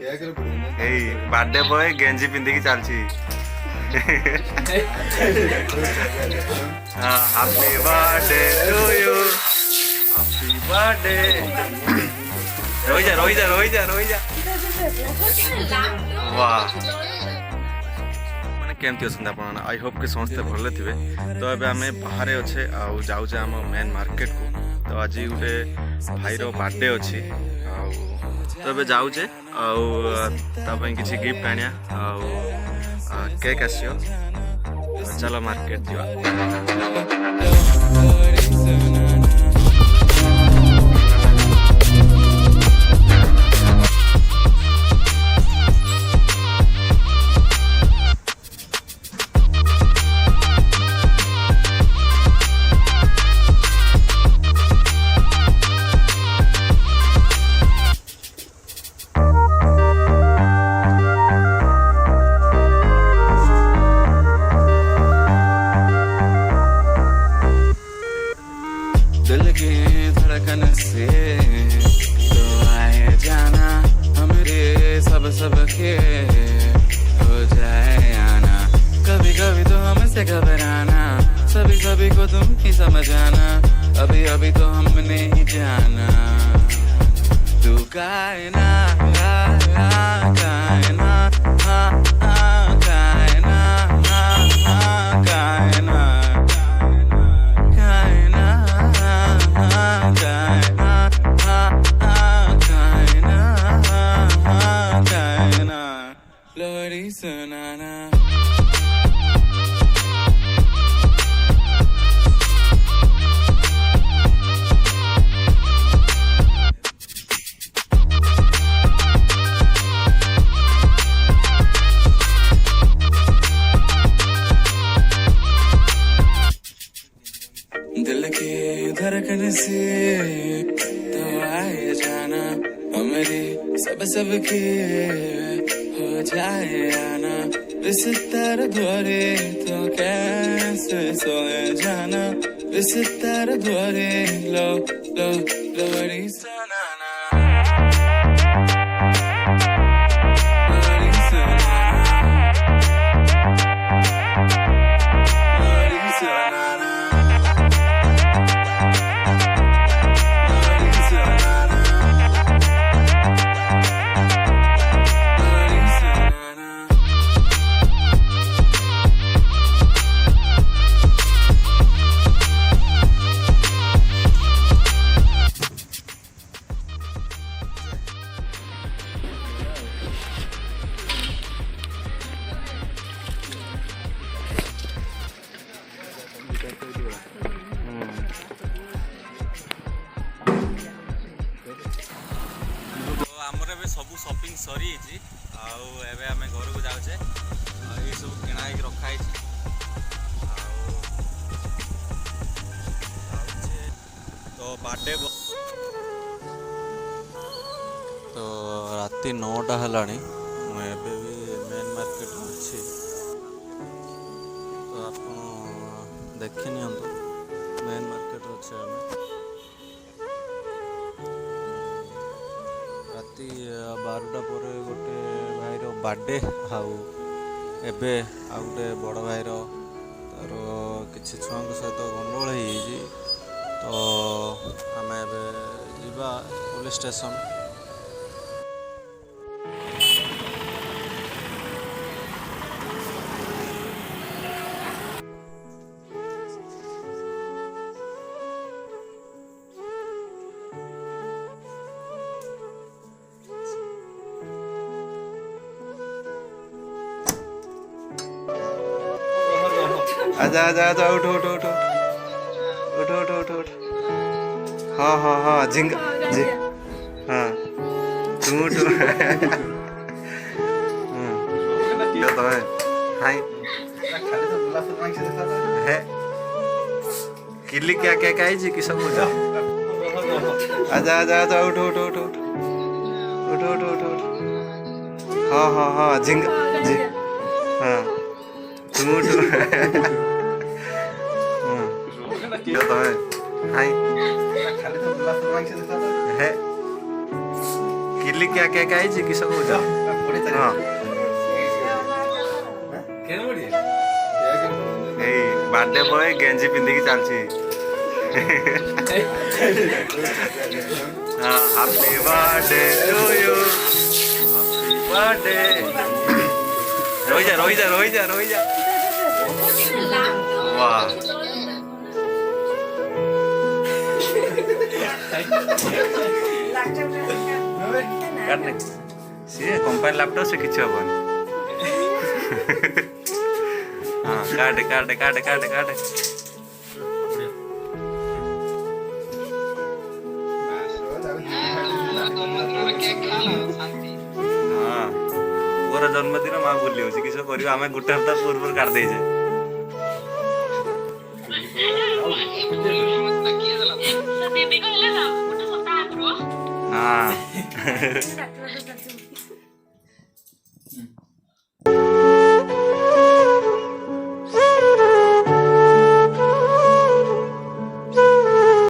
Birthday boy गेंजी पिंधिकी चलची happy birthday to you happy birthday रोई जा वाह केमती अच्छा आप आई होप कि समस्ते भले थे। तो ये आम बाहर अच्छे आउे आम मेन मार्केट को। तो आज गोटे भाईर बर्थडे अच्छी तो ये जाऊे आपाई किसी गिफ्ट आनिया केक आसो चलो मार्केट जा। दिल की धड़कन से तो आए जाना हमरे सब के हो जाए आना। कभी कभी तो हमसे घबराना सभी को तुम ही समझाना। अभी तो हमने ही जाना तू कायना लोरी सुनाना। दिल की धड़कन से तो आए जाना हमारे सब के हो जाए आना। बिस्तर द्वारे तो कैसे सोए जाना। बिस्तर द्वारे लो लोरी सुनाना। लोरी सुनाना। लोरी सुनाना। आमर ए सब शॉपिंग सरी आम घर को जाऊे ये सब किणा रखाई तो बर्थडे तो राति 9टा है मुझे भी मेन मार्केट अच्छी तो आप देखी नि मेन मार्केट अच्छे राति 12टा पर गोटे भाईर बर्थडे एबे आ गोटे बड़ भाईर तार किसी छुआ सहित गंडगोल तो आम एबे पुलिस स्टेशन। आजा उठ हाँ झिंग हाँ तुम उठ है किली क्या कही कि सब आजा उठ हाँ झिंग हाँ तुम उठ है मिली क्या क्या क्या है कि सब हो जा हाँ ଏଇ ବାର୍ଥଡେ ବୟ ଗେଞ୍ଜି ପିନ୍ଧିକି ଚାଲିଛି ହଁ happy birthday to you happy birthday ରହିଯା ରହିଯା ରହିଯା ରହିଯା वाह काटने सी कंपानी लैपटॉप से किसी हबन हाँ काटे काटे काटे काटे काटे हाँ पूरा जन्मदिन माँ बोली होची किस करियो आमे गुटे हफ्ता पूर्व काट देजे हाँ